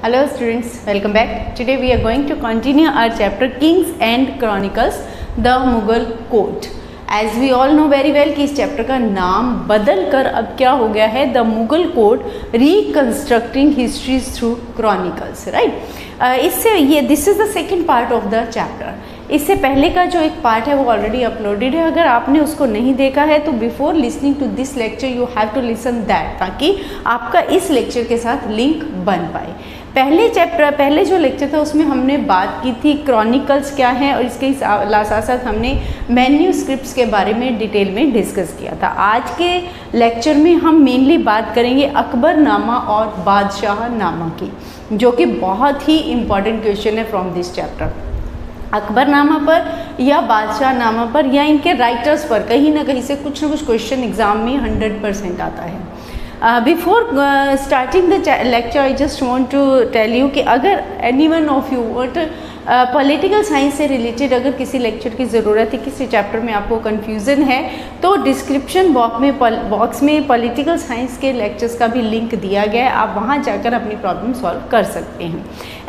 Hello students, welcome back. Today we are going to continue our chapter Kings and Chronicles, the Mughal Court. As we all know very well कि इस chapter का नाम बदल कर अब क्या हो गया है, the Mughal court reconstructing histories through chronicles, right. इससे ये this is the second part of the chapter. इससे पहले का जो एक पार्ट है वो ऑलरेडी अपलोडेड है. अगर आपने उसको नहीं देखा है तो before listening to this lecture you have to listen that, ताकि आपका इस लेक्चर के साथ लिंक बन पाए. पहले जो लेक्चर था उसमें हमने बात की थी क्रॉनिकल्स क्या है, और इसके साथ साथ हमने मैन्यूस्क्रिप्ट्स के बारे में डिटेल में डिस्कस किया था. आज के लेक्चर में हम मेनली बात करेंगे अकबरनामा और बादशाहनामा की, जो कि बहुत ही इम्पॉर्टेंट क्वेश्चन है फ्रॉम दिस चैप्टर. अकबरनामा पर या बादशाहनामा पर या इनके राइटर्स पर कहीं ना कहीं से कुछ ना कुछ क्वेश्चन एग्जाम में 100% आता है. Before starting the lecture I just want to tell you कि अगर any one of you what political science से रिलेटेड अगर किसी लेक्चर की ज़रूरत है, किसी चैप्टर में आपको कन्फ्यूज़न है, तो डिस्क्रिप्शन बॉक्स में पॉलिटिकल साइंस के लेक्चर्स का भी लिंक दिया गया है. आप वहाँ जाकर अपनी प्रॉब्लम सॉल्व कर सकते हैं.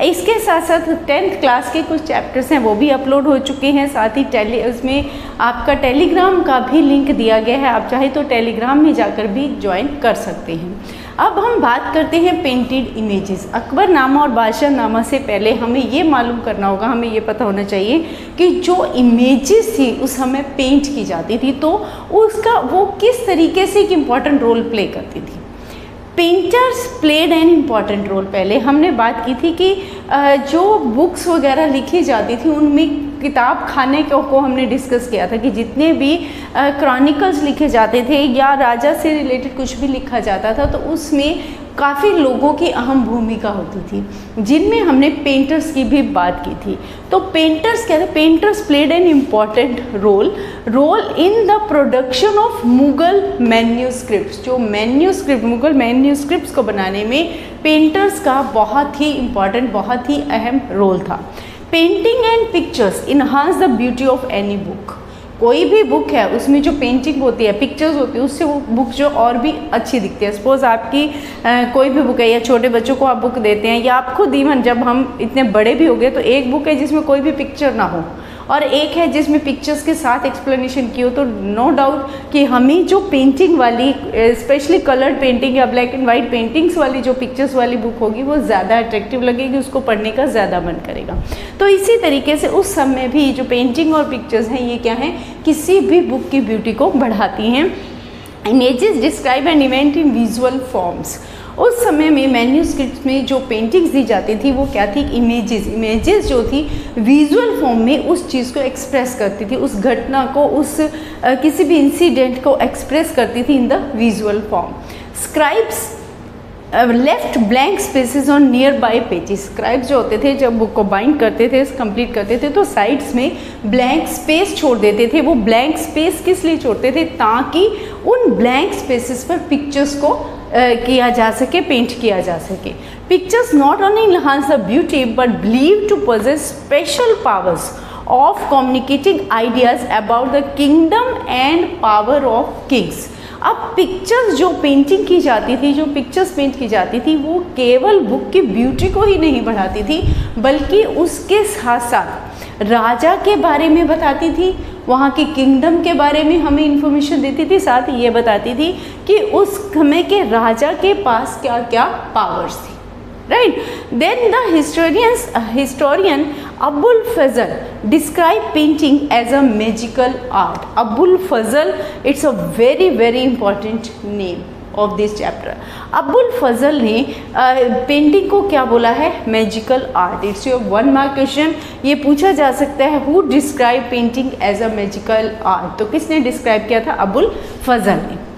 इसके साथ साथ 10th क्लास के कुछ चैप्टर्स हैं वो भी अपलोड हो चुके हैं. साथ ही उसमें आपका टेलीग्राम का भी लिंक दिया गया है. आप चाहे तो टेलीग्राम में जाकर भी ज्वाइन कर सकते हैं. अब हम बात करते हैं पेंटेड इमेजेस. अकबरनामा और बादशाहनामा से पहले हमें ये मालूम करना होगा, हमें ये पता होना चाहिए कि जो इमेजेस थी उस समय पेंट की जाती थी तो उसका वो किस तरीके से एक इम्पॉर्टेंट रोल प्ले करती थी. Painters played an important role. पहले हमने बात की थी कि जो बुक्स वगैरह लिखी जाती थी उनमें किताब खाने को हमने डिस्कस किया था कि जितने भी क्रॉनिकल्स लिखे जाते थे या राजा से रिलेटेड कुछ भी लिखा जाता था तो उसमें काफ़ी लोगों की अहम भूमिका होती थी, जिनमें हमने पेंटर्स की भी बात की थी. तो पेंटर्स क्या थे? Painters played an important role in the production of Mughal manuscripts. जो मुगल मैन्यूस्क्रिप्ट्स को बनाने में पेंटर्स का बहुत ही इम्पॉर्टेंट, बहुत ही अहम रोल था. Painting and pictures enhance the beauty of any book. कोई भी बुक है उसमें जो पेंटिंग होती है, पिक्चर्स होती है, उससे वो बुक जो और भी अच्छी दिखती है. सपोज़ आपकी कोई भी बुक है या छोटे बच्चों को आप बुक देते हैं या आप खुद इवन जब हम इतने बड़े भी हो गए तो एक बुक है जिसमें कोई भी पिक्चर ना हो और एक है जिसमें पिक्चर्स के साथ एक्सप्लेनेशन की हो, तो नो डाउट कि हमें जो पेंटिंग वाली स्पेशली कलर्ड पेंटिंग या ब्लैक एंड वाइट पेंटिंग्स वाली जो पिक्चर्स वाली बुक होगी वो ज़्यादा अट्रैक्टिव लगेगी, उसको पढ़ने का ज़्यादा मन करेगा. तो इसी तरीके से उस समय भी जो पेंटिंग और पिक्चर्स हैं ये क्या हैं, किसी भी बुक की ब्यूटी को बढ़ाती हैं. Images describe an event in visual forms. उस समय में मैन्यूस्क्रिप्ट में जो पेंटिंग्स दी जाती थी वो क्या थी? इमेजेस जो थी विजुअल फॉर्म में उस चीज़ को एक्सप्रेस करती थी, उस घटना को, उस किसी भी इंसिडेंट को एक्सप्रेस करती थी in the visual form. Scribes left blank spaces on near by pages. Scribes जो होते थे जब बुक को बाइंड करते थे, कंप्लीट करते थे, तो साइड्स में ब्लैंक स्पेस छोड़ देते थे. वो ब्लैंक स्पेस किस लिए छोड़ते थे? ताकि उन ब्लैंक स्पेसेस पर पिक्चर्स को किया जा सके, पेंट किया जा सके. Pictures not only enhance the beauty but believe to possess special powers of communicating ideas about the kingdom and power of kings. अब पिक्चर्स जो पेंटिंग की जाती थी, जो पिक्चर्स पेंट की जाती थी, वो केवल बुक की ब्यूटी को ही नहीं बढ़ाती थी बल्कि उसके साथ साथ राजा के बारे में बताती थी, वहाँ के किंगडम के बारे में हमें इंफॉर्मेशन देती थी. साथ ही ये बताती थी कि उस समय के राजा के पास क्या क्या पावर्स थी, right. Then the historian Abul Fazl describe painting as a magical art. Abul Fazl, it's a very very important name of this chapter. Abul Fazl ने पेंटिंग को क्या बोला है? Magical art. It's your 1 mark question. ये पूछा जा सकता है who describe painting as a magical art. तो किसने डिस्क्राइब किया था? अबुल फजल ने.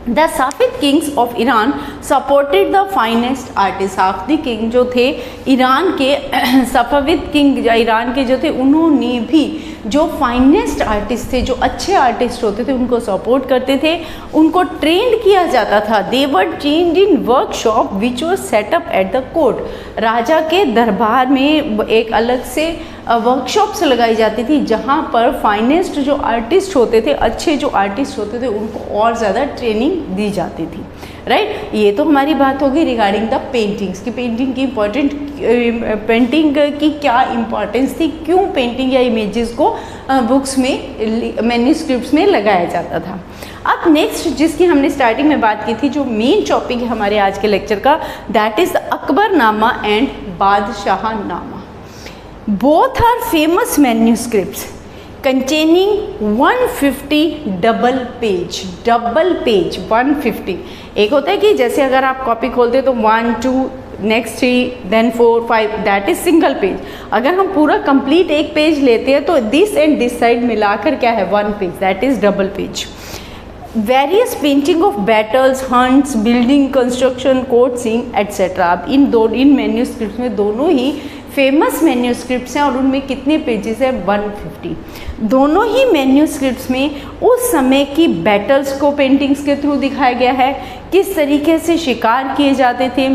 The Safavid kings of Iran supported the finest artist. साफिद king जो थे ईरान के, सफाविद किंग ईरान के जो थे, उन्होंने भी जो फाइनेस्ट आर्टिस्ट थे, जो अच्छे आर्टिस्ट होते थे, उनको सपोर्ट करते थे, उनको ट्रेंड किया जाता था. They were trained in workshop which was set up at the court. राजा के दरबार में एक अलग से वर्कशॉप्स लगाई जाती थी जहाँ पर फाइनेस्ट जो आर्टिस्ट होते थे, अच्छे जो आर्टिस्ट होते थे, उनको और ज़्यादा ट्रेनिंग दी जाती थी. राइट। ये तो हमारी बात होगी रिगार्डिंग द पेंटिंग्स की पेंटिंग की पेंटिंग की क्या इंपॉर्टेंस थी, क्यों पेंटिंग या इमेजेस को बुक्स में मैन्यूस्क्रिप्ट्स में लगाया जाता था। अब नेक्स्ट जिसकी हमने स्टार्टिंग में बात की थी, जो मेन टॉपिक है हमारे आज के लेक्चर का, that is Akbarnama and Badshahnama. Both are famous manuscripts containing 150 double page 150। एक होता है कि जैसे अगर आप कॉपी खोलते तो 1 2 next 3 then 4 5 that is single page. अगर हम पूरा कंप्लीट एक पेज लेते हैं तो दिस एंड दिस साइड मिलाकर क्या है 1 page, that is double page. Various painting of battles, hunts, building construction, court scene etcetera. अब इन मैन्यूस्क्रिप्ट में दोनों ही फेमस मैन्यूस्क्रिप्ट्स हैं और उनमें कितने पेजेस हैं 150। दोनों ही मैन्यूस्क्रिप्ट्स में उस समय की बैटल्स को पेंटिंग्स के थ्रू दिखाया गया है, किस तरीके से शिकार किए जाते थे,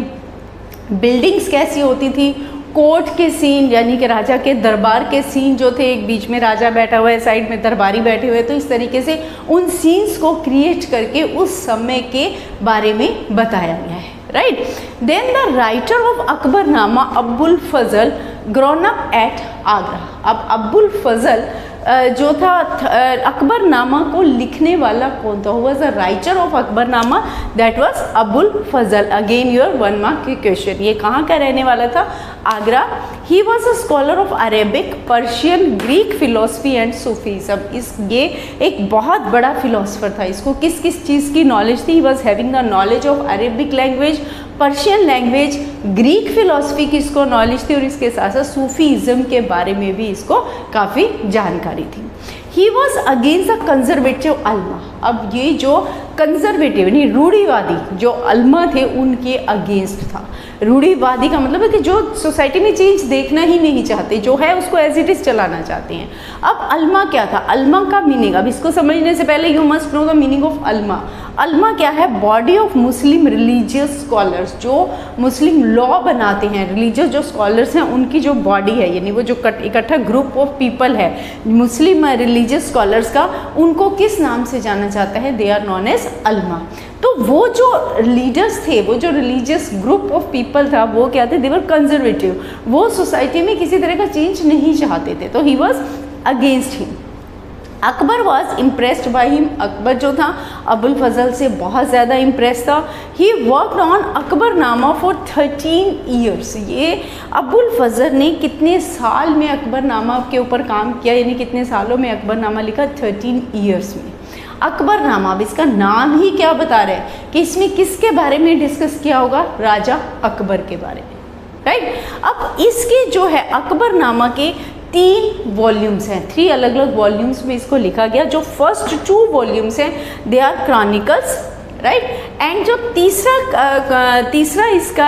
बिल्डिंग्स कैसी होती थी, कोर्ट के सीन यानी कि राजा के दरबार के सीन जो थे, एक बीच में राजा बैठा हुआ है, साइड में दरबारी बैठे हुए, तो इस तरीके से उन सीन्स को क्रिएट करके उस समय के बारे में बताया गया है, right. Then the writer of Akbarnama Abul Fazl grown up at Agra. अब अबुल फजल जो था अकबरनामा को लिखने वाला कौन था, was the writer of Akbarnama, that was Abul Fazl. Again your 1 mark की क्वेश्चन, ये कहाँ का रहने वाला था, Agra. He was a scholar of Arabic, Persian, Greek philosophy and Sufism. ये एक बहुत बड़ा फिलोसफर था। इसको किस किस चीज़ की नॉलेज थी, he was having the knowledge of Arabic language, Persian language, Greek philosophy की इसको नॉलेज थी और इसके साथ साथ सूफीज़म के बारे में भी इसको काफ़ी जानकारी थी। He was against the conservative ulama. अब ये जो कंजर्वेटिव यानी रूढ़िवादी जो अल्मा थे उनके अगेंस्ट था। रूढ़िवादी का मतलब है कि जो सोसाइटी में चेंज देखना ही नहीं चाहते, जो है उसको एज इट इज़ चलाना चाहते हैं। अब अल्मा क्या था, अल्मा का मीनिंग, अब इसको समझने से पहले you must know the meaning of ulama. अल्मा क्या है, body of Muslim religious scholars, जो मुस्लिम लॉ बनाते हैं, रिलीजियस जो स्कॉलर्स हैं उनकी जो बॉडी है, यानी वो जो इकट्ठा ग्रुप ऑफ पीपल है मुस्लिम रिलीजियस स्कॉलर्स का, उनको किस नाम से जाना जाता है, they are known as Alma. तो वो जो लीडर्स थे, वो जो रिलीजियस ग्रुप ऑफ पीपल था, वो क्या थे, दे वर कंजर्वेटिव। वो सोसाइटी में किसी तरह का चेंज नहीं चाहते थे, तो ही was against him. Akbar was impressed by him. Akbar जो था अबुल फजल से बहुत ज़्यादा इम्प्रेस था। He worked on Akbarnama for 13 years. ये अबुल फजल ने कितने साल में अकबरनामा के ऊपर काम किया, यानी कितने सालों में अकबरनामा लिखा, 13 ईयर्स में। अकबरनामा, अब इसका नाम ही क्या बता रहे हैं कि इसमें किसके बारे में डिस्कस किया होगा, राजा अकबर के बारे में, राइट। अब इसके जो है अकबरनामा के 3 वॉल्यूम्स हैं, 3 अलग अलग वॉल्यूम्स में इसको लिखा गया। जो फर्स्ट 2 वॉल्यूम्स हैं they are chronicles, right. And जो तीसरा इसका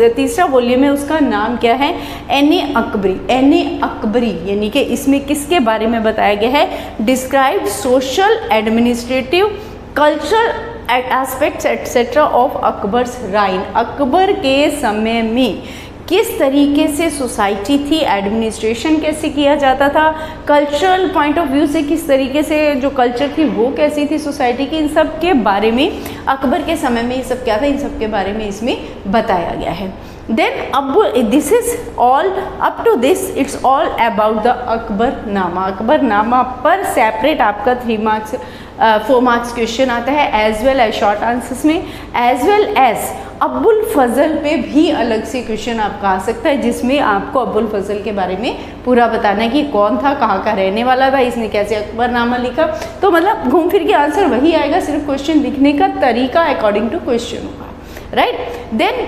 तीसरा वॉल्यूम है उसका नाम क्या है, एन अकबरी, यानी कि इसमें किसके बारे में बताया गया है, describe social, administrative, cultural aspects etcetera of Akbar's reign. Akbar के समय में किस तरीके से सोसाइटी थी, एडमिनिस्ट्रेशन कैसे किया जाता था, कल्चरल पॉइंट ऑफ व्यू से किस तरीके से जो कल्चर थी वो कैसी थी सोसाइटी की, इन सब के बारे में अकबर के समय में ये सब क्या था, इन सब के बारे में इसमें बताया गया है। देन अब this is all up to this, it's all about the Akbarnama. Akbarnama पर सेपरेट आपका 3 मार्क्स 4 मार्क्स क्वेश्चन आता है, as well as short answers में, as well as Abul Fazl पे भी अलग से क्वेश्चन आपका आ सकता है, जिसमें आपको अबुल फजल के बारे में पूरा बताना है कि कौन था, कहाँ का रहने वाला था, इसने कैसे अकबरनामा लिखा। तो मतलब घूम फिर के आंसर वही आएगा, सिर्फ क्वेश्चन लिखने का तरीका अकॉर्डिंग टू क्वेश्चन होगा, right. Then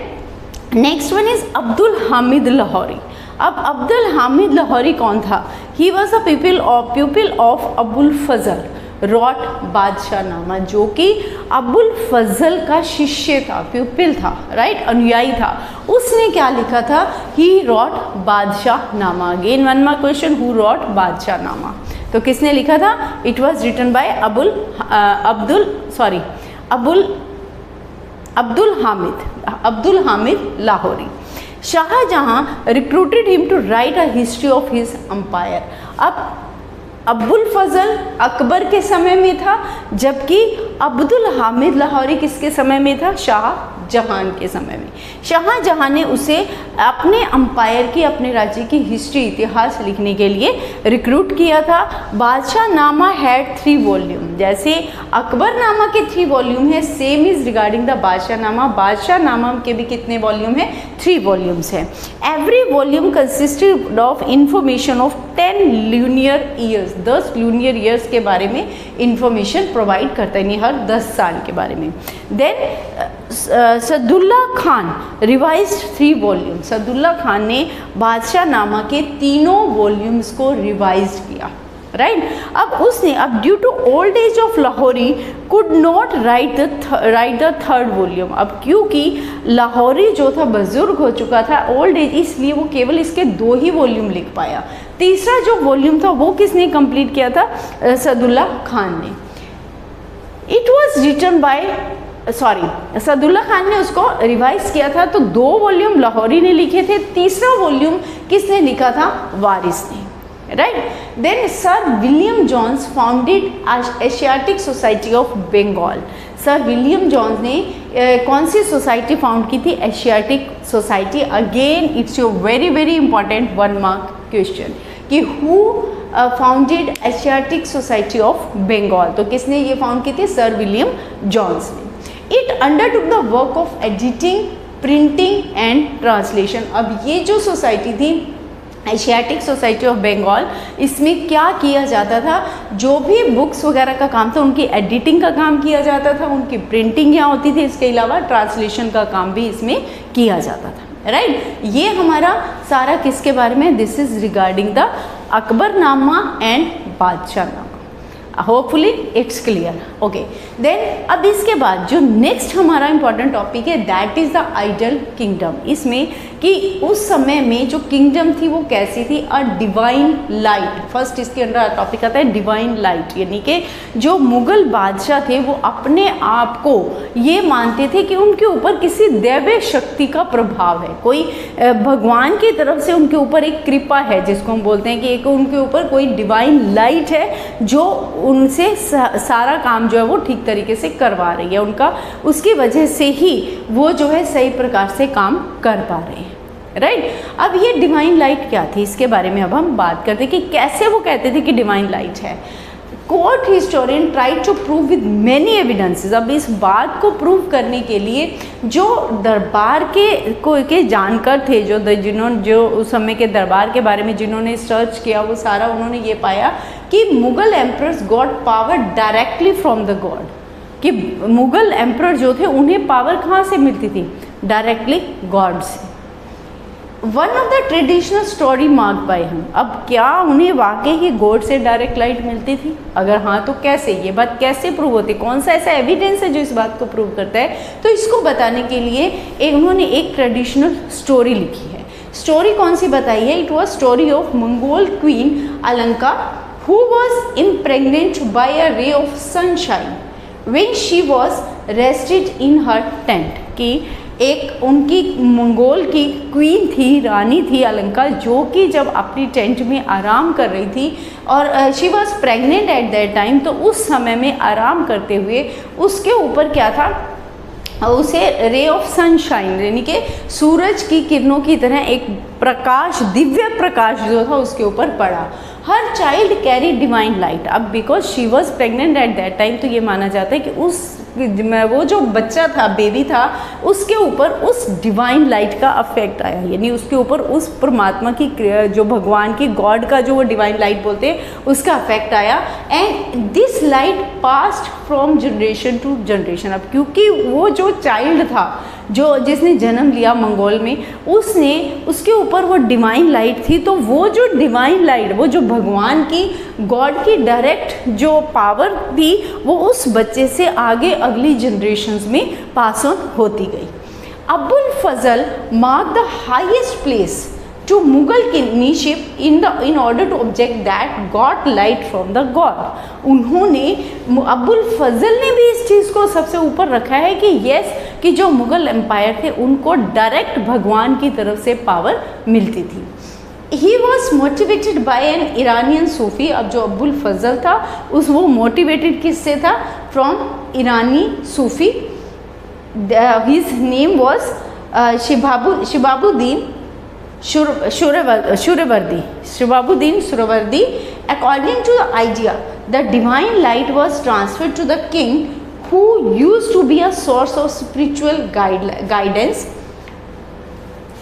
next one is Abdul Hamid Lahori. अब अब्दुल हामिद लाहौरी कौन था, he was a pupil of Abul Fazl wrote Badshahnama, जो कि अबुल फजल का शिष्य था, प्यूपिल था, राइट, अनुयायी था। उसने क्या लिखा था, he wrote Badshahnama. Again 1 mark question, who wrote Badshahnama, तो किसने लिखा था, it was written by Abdul Hamid Lahori. Shahjahan recruited him to write a history of his empire. अब अब्बुल फजल अकबर के समय में था, जबकि अब्दुल हामिद लाहौरी किसके समय में था? शाहजहां के समय में। शाहजहां ने उसे अपने अंपायर की, अपने राज्य की हिस्ट्री, इतिहास लिखने के लिए रिक्रूट किया था। बादशाहनामा हैड 3 वॉल्यूम, जैसे अकबरनामा के 3 वॉल्यूम है, same is regarding the Badshahnama. Badshahnama के भी कितने वॉल्यूम है? 3 वॉल्यूम्स है। Every volume consisted of information of 10 lunar years, 10 lunar years के बारे में इंफॉर्मेशन प्रोवाइड करता है, यानी हर 10 साल के बारे में। Then Sadullah Khan revised 3 volume, Sadullah Khan ने बादशाहनामा के तीनों वॉल्यूम्स को रिवाइज किया, राइट। अब उसने, अब due to old age of Lahori could not write the 3rd volume, अब क्योंकि लाहौरी जो था बुजुर्ग हो चुका था, ओल्ड एज, इसलिए वो केवल इसके 2 ही वॉल्यूम लिख पाया। तीसरा जो वॉल्यूम था वो किसने कंप्लीट किया था? सदुल्ला खान ने। It was written by Sadullah Khan ने उसको रिवाइज किया था, तो 2 वॉल्यूम लाहौरी ने लिखे थे, तीसरा वॉल्यूम किसने लिखा था? वारिस ने, right. Then sir William Jones founded Asiatic Society of Bengal. Sir William Jones ने कौन सी सोसाइटी फाउंड की थी? Asiatic society. Again it's your very very important 1 mark question कि who founded Asiatic Society of Bengal, तो किसने ये फाउंड की थी? सर विलियम जोन्स ने। It undertook the work of editing, printing and translation. अब ये जो सोसाइटी थी एशियाटिक सोसाइटी ऑफ बंगाल, इसमें क्या किया जाता था? जो भी बुक्स वगैरह का काम था उनकी एडिटिंग का काम किया जाता था, उनकी प्रिंटिंग यहाँ होती थी, इसके अलावा ट्रांसलेशन का काम भी इसमें किया जाता था, राइट। ये हमारा सारा किसके बारे में? This is regarding the Akbarnama and Badshahnama. Hopefully it's clear, okay. Then अब इसके बाद जो नेक्स्ट हमारा इंपॉर्टेंट टॉपिक है that is the ideal kingdom. इसमें कि उस समय में जो किंगडम थी वो कैसी थी? A divine light. फर्स्ट इसके अंदर टॉपिक आता है डिवाइन लाइट, यानी कि जो मुगल बादशाह थे वो अपने आप को ये मानते थे कि उनके ऊपर किसी दैवीय शक्ति का प्रभाव है, कोई भगवान की तरफ से उनके ऊपर एक कृपा है, जिसको हम बोलते हैं कि एक उनके ऊपर कोई डिवाइन लाइट है जो उनसे सारा काम जो है वो ठीक तरीके से करवा रही है उनका, उसकी वजह से ही वो जो है सही प्रकार से काम कर पा रहे हैं, राइट। अब ये डिवाइन लाइट क्या थी, इसके बारे में अब हम बात करते हैं कि कैसे वो कहते थे कि डिवाइन लाइट है। Court historian tried to prove with many evidences. अब इस बात को प्रूव करने के लिए जो दरबार के जानकार थे, जिन्होंने जो उस समय के दरबार के बारे में जिन्होंने सर्च किया, वो सारा उन्होंने ये पाया कि Mughal emperors got power directly from the God, कि मुगल एम्परर जो थे उन्हें पावर कहाँ से मिलती थी? डायरेक्टली गॉड से। One of the traditional story mark by him. अब क्या उन्हें वाकई ही गॉड से डायरेक्ट लाइट मिलती थी? अगर हाँ तो कैसे? ये बात कैसे प्रूव होती? कौन सा ऐसा एविडेंस है जो इस बात को प्रूव करता है? तो इसको बताने के लिए उन्होंने एक ट्रेडिशनल स्टोरी लिखी है। स्टोरी कौन सी बताई है? It was story of Mongol queen Alanka who was impregnant by a ray of sunshine when she was rested in her tent। कि एक उनकी मंगोल की क्वीन थी, रानी थी अलंका, जो कि जब अपनी टेंट में आराम कर रही थी और she was pregnant at that time, तो उस समय में आराम करते हुए उसके ऊपर क्या था? उसे रे ऑफ सनशाइन, यानी कि सूरज की किरणों की तरह एक प्रकाश, दिव्य प्रकाश जो था उसके ऊपर पड़ा। Her child carry divine light. अब because she was pregnant at that time, तो ये माना जाता है कि वो जो बच्चा था, बेबी था, उसके ऊपर उस डिवाइन लाइट का अफेक्ट आया, यानी उसके ऊपर उस परमात्मा की, जो भगवान की, गॉड का जो वो डिवाइन लाइट बोलते हैं, उसका अफेक्ट आया। And this light passed from generation to generation. अब क्योंकि वो जो चाइल्ड था, जो जिसने जन्म लिया मंगोल में, उसके ऊपर वो डिवाइन लाइट थी, तो वो जो डिवाइन लाइट, वो जो भगवान की, गॉड की डायरेक्ट जो पावर थी, वो उस बच्चे से आगे अगली जनरेशन्स में पास ऑन होती गई। Abul Fazl mark the highest place to Mughal kingship in order to object that got light from the God। उन्होंने, अब्बुल फजल ने भी इस चीज़ को सबसे ऊपर रखा है कि यस, कि जो मुगल एम्पायर थे उनको डायरेक्ट भगवान की तरफ से पावर मिलती थी। He was motivated by an Iranian Sufi. अब जो अबुल फजल था वो मोटिवेटेड किससे था? From Irani Sufi. His name was Shihabuddin Suhrawardi. According to the idea, the divine light was transferred to the king, who used to be a source of spiritual guidance.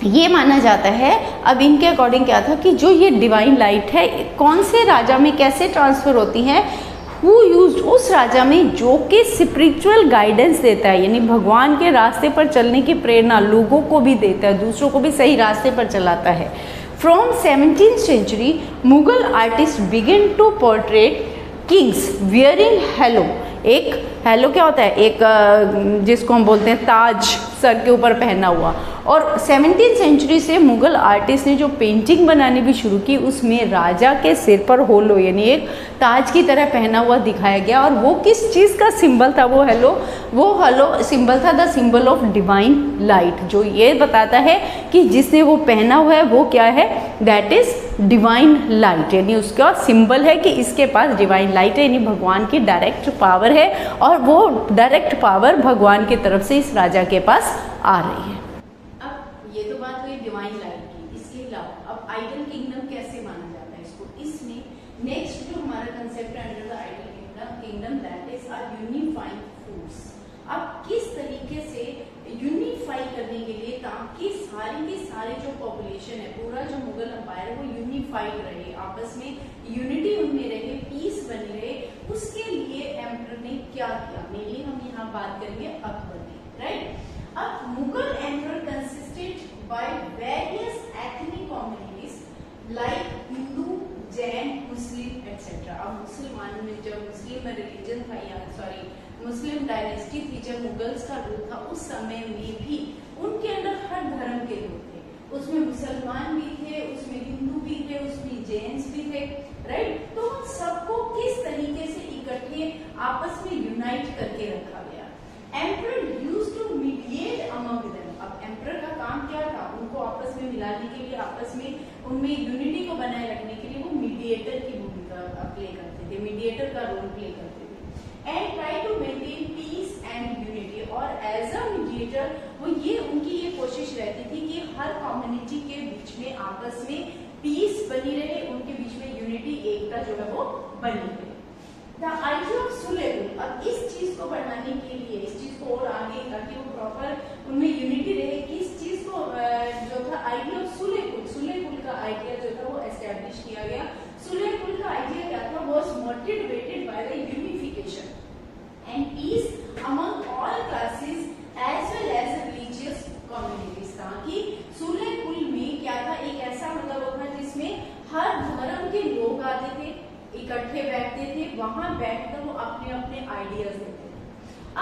ये माना जाता है, अब इनके अकॉर्डिंग क्या था कि जो ये डिवाइन लाइट है कौन से राजा में कैसे ट्रांसफ़र होती है? हु यूज्ड, उस राजा में जो कि स्पिरिचुअल गाइडेंस देता है, यानी भगवान के रास्ते पर चलने की प्रेरणा लोगों को भी देता है, दूसरों को भी सही रास्ते पर चलाता है। From 17th century, Mughal artist begin to portrait kings wearing halo. एक हेलो क्या होता है? एक जिसको हम बोलते हैं ताज सर के ऊपर पहना हुआ। और 17th century से मुगल आर्टिस्ट ने जो पेंटिंग बनानी भी शुरू की, उसमें राजा के सिर पर होलो यानी एक ताज की तरह पहना हुआ दिखाया गया। और वो किस चीज़ का सिंबल था? वो हेलो सिंबल था the symbol of divine light, जो ये बताता है कि जिसने वो पहना हुआ है वो क्या है? दैट इज डिवाइन लाइट, यानी उसका सिंबल है कि इसके पास डिवाइन लाइट है, यानी भगवान की डायरेक्ट पावर है और वो डायरेक्ट पावर भगवान की तरफ से इस राजा के पास आ रही है। अब ये तो बात हुई डिवाइन लाइट की। इसके अलावा अब आइडल किंगडम कैसे माना जाता है इसको? इसमें नेक्स्ट जो हमारा कंसेप्ट है under the ideal kingdom that is a unifying force. अब किस तरीके से यूनिफाई करने के लिए ताकि सारी की सारी जो पॉपुलेशन है, पूरा जो मुगल अंपायर है वो यूनिफाइड रहे, आपस में यूनिटी उनमें रहे, पीस बनी रहे, उसके लिए एम्परर ने क्या किया? मेनली हम यहाँ बात करेंगे अकबर की, राइट। अब Mughal emperor consisted by various ethnic communities like Hindu, Jain, Muslim etcetera. अब मुसलमान में जब मुस्लिम रिलीजन था या मुस्लिम डायनेस्टी थी, जब मुगल्स का रूल था, उस समय में भी उनके अंदर हर धर्म के लोग थे। उसमें मुसलमान भी थे, उसमें हिंदू भी थे, उसमें जैन्स भी थे, राइट। तो उन सबको किस तरीके से इकट्ठे आपस में यूनाइट करके रखा गया? Emperor used to mediate among them. अब एम्परर का काम क्या था? उनको आपस में मिलाने के लिए, आपस में उनमें यूनिटी को बनाए रखने के लिए वो मीडिएटर की भूमिका प्ले करते थे, मीडिएटर का रोल प्ले करते थे। And try to maintain peace and unity. और एज अ मीडिएटर वो ये उनकी ये कोशिश रहती थी कि हर कम्युनिटी के बीच में आपस में पीस बनी रहे, उनके बीच में यूनिटी, एकता जो है वो बनी रहे। द आइडिया ऑफ सुलेह, अब इस चीज को बढ़ाने के लिए, इस चीज को और आगे ताकि वो प्रॉपर उनमें यूनिटी रहे, किस चीज को जो था आइडिया ऑफ सुलेह का आइडिया जो था वो एस्टेब्लिश किया गया। सुलेह का आइडिया क्या था? Was motivated by the unification and peace among all classes as well as religious communities. ताकि सुलेह में क्या था? एक ऐसा मतलब था जिसमें हर धर्म के लोग आते थे, इकट्ठे बैठते थे, वहां बैठकर वो अपने अपने आइडियाज देते थे।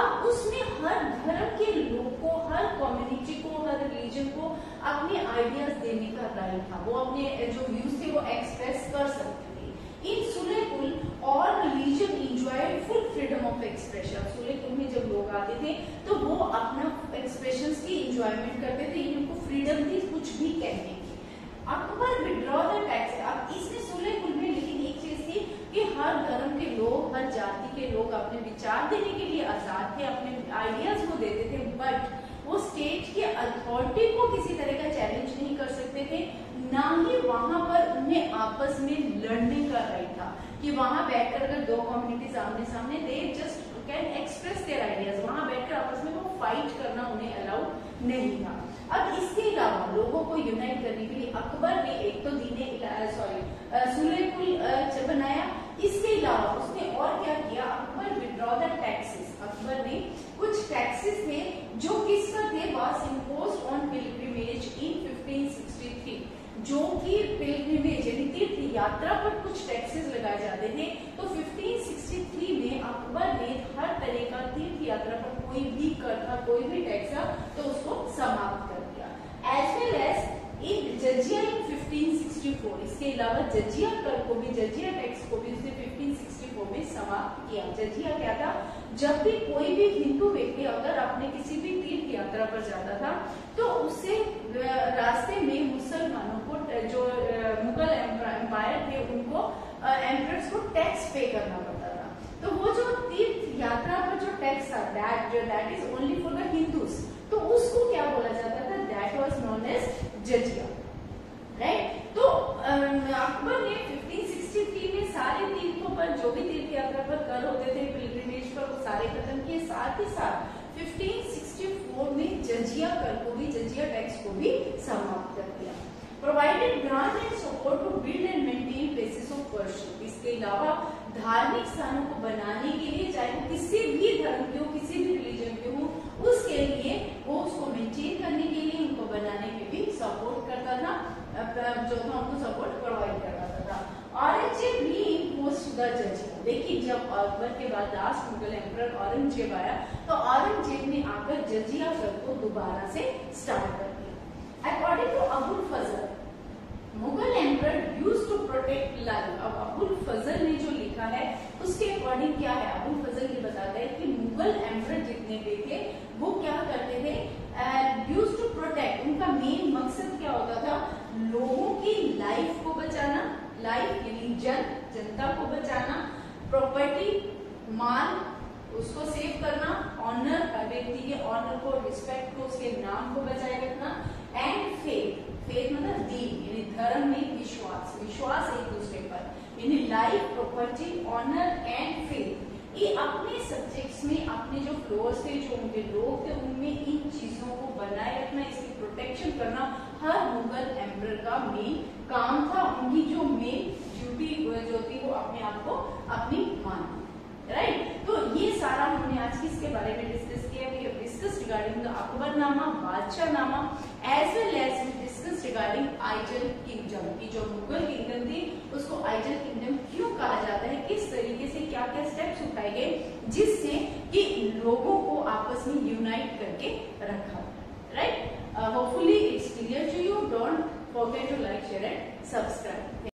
अब उसमें हर धर्म के लोग को, हर कम्युनिटी को, हर रिलीजन को अपने आइडियाज देने का राइट था, वो अपने जो व्यूज थे वो एक्सप्रेस कर सकते थे। इन सुलेह और religion enjoyed full freedom of expression. सुलेह में जब लोग आते थे तो वो अपना एक्सप्रेशंस की एंजॉयमेंट करते थे, इनको फ्रीडम थी कुछ भी कहने की। Akbar withdraw the tax. अब इसमें सुलेह में लेकिन एक चीज थी कि हर धर्म के लोग, हर जाति के लोग अपने विचार देने के लिए आजाद थे, अपने आइडियाज को देते थे, बट वो स्टेट के अथॉरिटी को किसी तरह का चैलेंज नहीं कर सकते थे, ना ही वहां पर उन्हें आपस में लड़ने का राइट था कि वहां बैठकर अगर दो कम्युनिटीज आमने सामने, they just can express their ideas, वहां बैठकर आपस में वो फाइट करना उन्हें अलाउड नहीं था। अब इसके अलावा लोगों को यूनाइट करने के लिए अकबर ने एक तो सुलेह बनाया। इसके अलावा उसने और क्या किया? Akbar withdraw the taxes. Akbar ने कुछ टैक्सेस थे जो किसका थे? वाज इम्पोज्ड ऑन पिलग्रिमेज इन 1563, जो कि पिलग्रिमेज यानी तीर्थ यात्रा पर कुछ टैक्सेस लगाए जाते थे। तो 1563 में अकबर ने हर तरह का तीर्थ यात्रा पर कोई भी कर था, कोई भी टैक्स था, तो उसको समाप्त कर दिया। एज वेल एज इन जजिया इन 1564, इसके अलावा जजिया कर को भी, जजिया टैक्स को भी उसने 1564 में समाप्त किया। जजिया क्या था? जब भी कोई भी हिंदू व्यक्ति अगर अपने किसी भी तीर्थ यात्रा पर जाता था तो उससे रास्ते में मुसलमानों को जो पे करना पड़ता था। तो वो जो तीर्थ यात्रा पर जो टैक्स था that is only for the Hindus, तो उसको क्या बोला जाता था, that was known as jizya, right. तो अकबर ने 1563 में सारे तीर्थों पर, जो भी तीर्थ यात्रा पर कर होते थे पिलग्रिमेज पर, वो सारे खत्म किए। साथ ही साथ 1564 में जजिया कर को भी, जजिया टैक्स को भी समाप्त कर दिया। Provided grant and support to build and maintain places of worship, इसके अलावा धार्मिक स्थानों को बनाने के लिए, चाहे वो किसी भी धर्म के हो, किसी भी रिलीजन के हो, उसके लिए वो उसको मेंटेन करने के लिए, उनको बनाने में भी सपोर्ट करता था, जो था उनको सपोर्ट प्रोवाइड करता था। औरंगजेब रीइंपोज्ड द जजिया, देखिए जब अकबर के बाद लास्ट मुगल एम्परर औरंगजेब आया, तो औरंगजेब ने आकर जजिया कर को दोबारा से स्टार्ट कर दिया। According to Abul Fazl, Mughal emperor used to protect life. अब अबुल फजल ने जो लिखा है उसके अकॉर्डिंग क्या है, अबुल फजल ये बताता है कि मुगल एम्परर जितने भी थे वो क्या करते थे, यूज्ड टू प्रोटेक्ट, उनका मेन मकसद क्या होता था, लोगों की लाइफ को बचाना, लाइफ यानी जनता को बचाना, प्रॉपर्टी माल उसको सेव करना, ऑनर व्यक्ति के ऑनर को, रिस्पेक्ट को, उसके नाम को बचाए रखना, एंड फेथ, फेथ मतलब दीन यानी धर्म में विश्वास, विश्वास एक दूसरे पर, यानी life, property, honour and faith. ये अपने सब्जेक्ट्स में अपने जो फ्लोर्स थे, जो उनके लोग थे, उनमें इन चीजों को बनाए रखना, इसकी प्रोटेक्शन करना हर मुगल एम्परर का मेन काम था। उनकी जो मेन ड्यूटी जो थी वो अपने आप को अपनी मानना, राइट। तो ये सारा हमने आज किसके बारे में डिस्कस किया, we have discussed regarding the Akbarnama, Badshahnama, as well as we discussed regarding ideal kingdom, की जो मुगल किंगडम थी उसको आइजल किंगडम क्यों कहा जाता है, किस तरीके से क्या क्या स्टेप्स उठाए गए जिससे कि लोगों को आपस में यूनाइट करके रखा, right. Hopefully it's clear to you. Don't forget to like, share and subscribe.